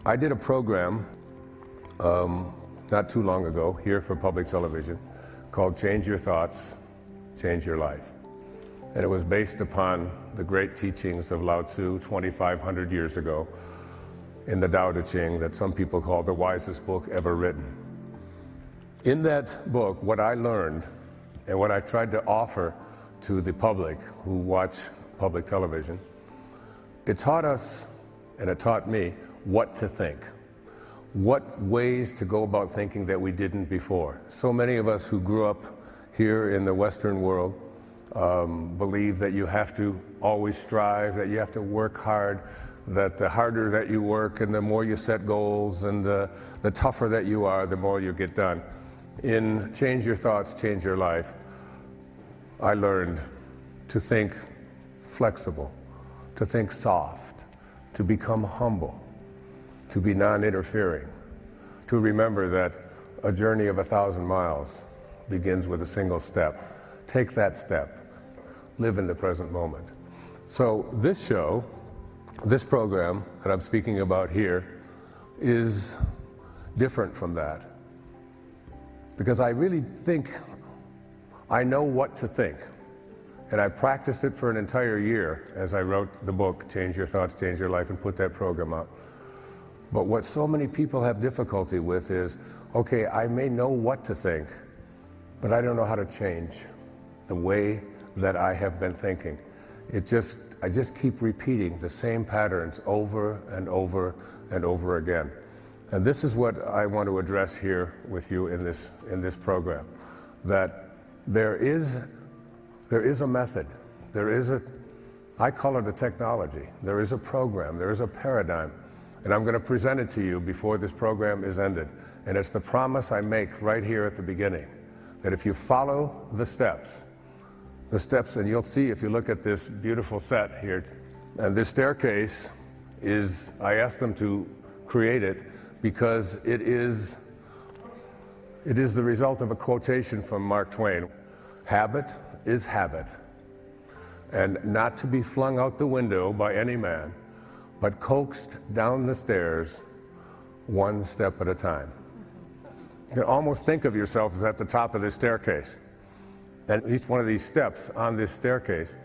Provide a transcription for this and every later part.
I did a program not too long ago here for public television called Change Your Thoughts, Change Your Life. And it was based upon the great teachings of Lao Tzu 2,500 years ago in the Tao Te Ching that some people call the wisest book ever written. In that book, what I learned and what I tried to offer to the public who watch public television, it taught us, and it taught me, what to think. What ways to go about thinking that we didn't before. So many of us who grew up here in the Western world believe that you have to always strive, that you have to work hard, that the harder that you work and the more you set goals and the tougher that you are, the more you get done. In Change Your Thoughts, Change Your Life, I learned to think flexible, to think soft, to become humble, to be non-interfering, to remember that a journey of 1,000 miles begins with a single step. Take that step. Live in the present moment. So this show, this program that I'm speaking about here, is different from that. Because I really think I know what to think. And I practiced it for an entire year as I wrote the book, Change Your Thoughts, Change Your Life, and put that program out. But what so many people have difficulty with is, okay, I may know what to think, but I don't know how to change the way that I have been thinking. I just keep repeating the same patterns over and over and over again. And this is what I want to address here with you in this program, that there is a method, I call it a technology, there is a program, there is a paradigm, and I'm going to present it to you before this program is ended. And it's the promise I make right here at the beginning, that if you follow the steps, and you'll see if you look at this beautiful set here, and this staircase I asked them to create it because it is the result of a quotation from Mark Twain. Habit is habit, and not to be flung out the window by any man, but coaxed down the stairs one step at a time. You can almost think of yourself as at the top of this staircase. And each one of these steps on this staircase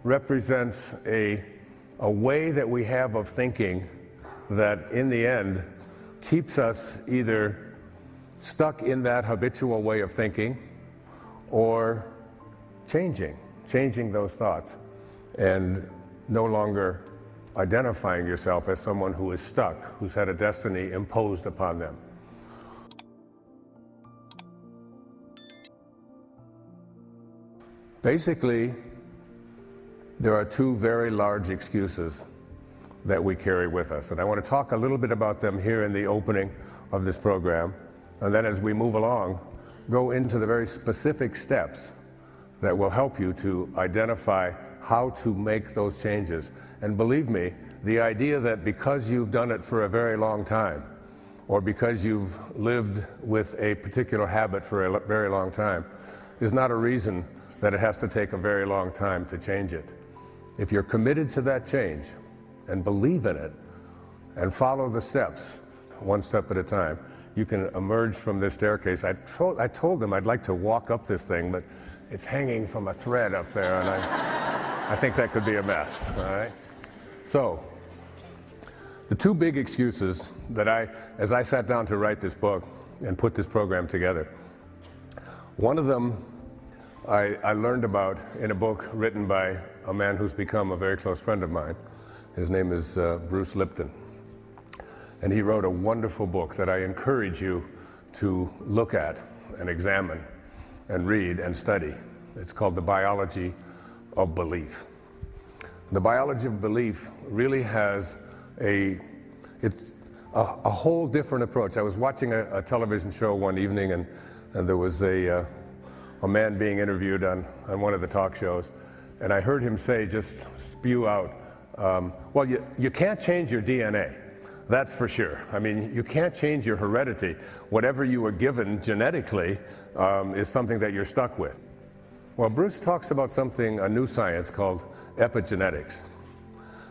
represents a way that we have of thinking that in the end keeps us either stuck in that habitual way of thinking or changing those thoughts and no longer identifying yourself as someone who is stuck, who's had a destiny imposed upon them. Basically, there are two very large excuses that we carry with us, and I want to talk a little bit about them here in the opening of this program, and then as we move along, go into the very specific steps that will help you to identify how to make those changes. And believe me, the idea that because you've done it for a very long time, or because you've lived with a particular habit for a very long time, is not a reason that it has to take a very long time to change it. If you're committed to that change and believe in it and follow the steps, one step at a time, you can emerge from this staircase. I told them I'd like to walk up this thing, but it's hanging from a thread up there, and I think that could be a mess, all right? So, the two big excuses that as I sat down to write this book and put this program together, one of them I learned about in a book written by a man who's become a very close friend of mine. His name is Bruce Lipton. And he wrote a wonderful book that I encourage you to look at and examine and read and study. It's called The Biology of Belief. The biology of belief really has a whole different approach. I was watching a television show one evening, and there was a man being interviewed on one of the talk shows, and I heard him just spew out, well, you can't change your DNA, that's for sure. I mean, you can't change your heredity. Whatever you were given genetically is something that you're stuck with. Well, Bruce talks about a new science called epigenetics.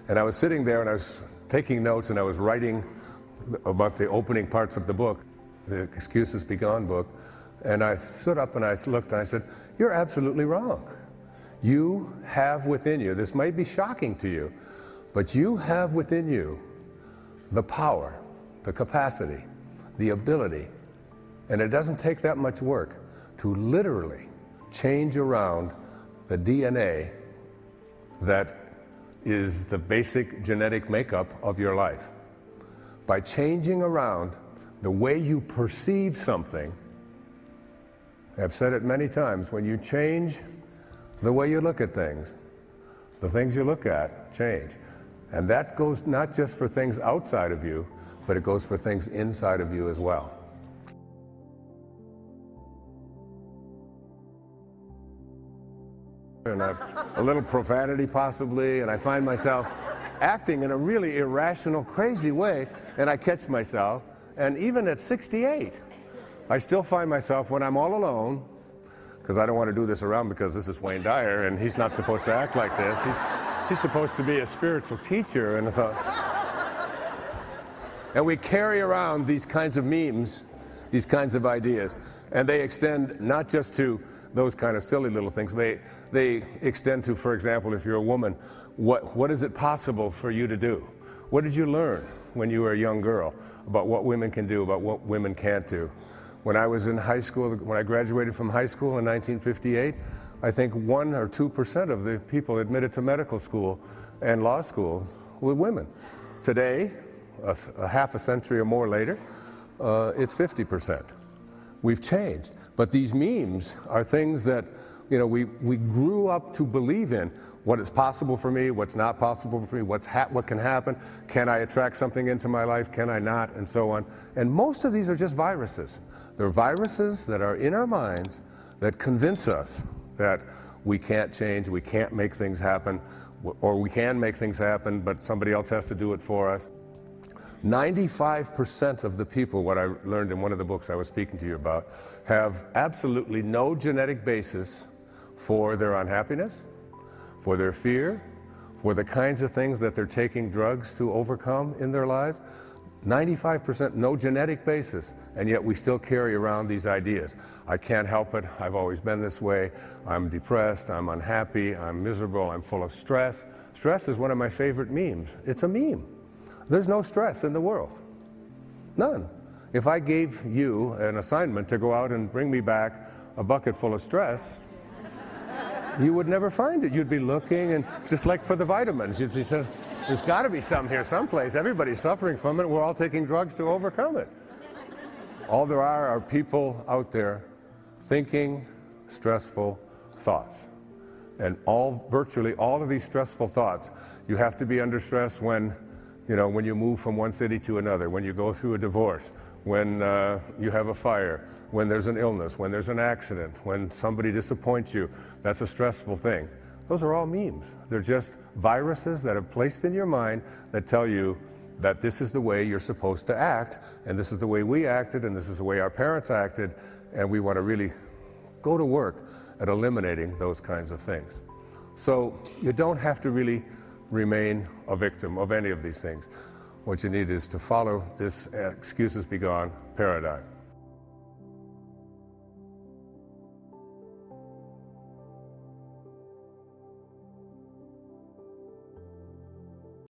And I was sitting there and I was taking notes and I was writing about the opening parts of the book, the Excuses Be Gone book, and I stood up and I looked and I said, "You're absolutely wrong. You have within you," this might be shocking to you, but you have within you the power, the capacity, the ability, and it doesn't take that much work to literally change around the DNA that is the basic genetic makeup of your life. By changing around the way you perceive something, I've said it many times, when you change the way you look at things, the things you look at change. And that goes not just for things outside of you, but it goes for things inside of you as well. And a little profanity possibly, and I find myself acting in a really irrational, crazy way, and I catch myself. And even at 68, I still find myself when I'm all alone, because I don't want to do this around because this is Wayne Dyer, and he's not supposed to act like this. He's supposed to be a spiritual teacher, and we carry around these kinds of memes, these kinds of ideas, and they extend not just to those kind of silly little things. They extend to, for example, if you're a woman, what is it possible for you to do? What did you learn when you were a young girl about what women can do, about what women can't do? When I was in high school, when I graduated from high school in 1958, I think 1 or 2% of the people admitted to medical school and law school were women. Today, a half a century or more later, it's 50%. We've changed. But these memes are things that, you know, we grew up to believe in. What is possible for me, what's not possible for me, what can happen, can I attract something into my life, can I not, and so on. And most of these are just viruses. They're viruses that are in our minds that convince us that we can't change, we can't make things happen, or we can make things happen, but somebody else has to do it for us. 95% of the people, what I learned in one of the books I was speaking to you about, have absolutely no genetic basis for their unhappiness, for their fear, for the kinds of things that they're taking drugs to overcome in their lives. 95% no genetic basis, and yet we still carry around these ideas. I can't help it, I've always been this way, I'm depressed, I'm unhappy, I'm miserable, I'm full of stress. Stress is one of my favorite memes. It's a meme. There's no stress in the world. None. If I gave you an assignment to go out and bring me back a bucket full of stress, you would never find it. You'd be looking, and just like for the vitamins, you'd be saying, there's got to be some here someplace. Everybody's suffering from it. We're all taking drugs to overcome it. All there are people out there thinking stressful thoughts. And virtually all of these stressful thoughts, you have to be under stress when you move from one city to another, when you go through a divorce, when you have a fire, when there's an illness, when there's an accident, when somebody disappoints you. That's a stressful thing. Those are all memes. They're just viruses that are placed in your mind that tell you that this is the way you're supposed to act, and this is the way we acted, and this is the way our parents acted, and we want to really go to work at eliminating those kinds of things. So you don't have to really remain a victim of any of these things. What you need is to follow this Excuses Be Gone paradigm.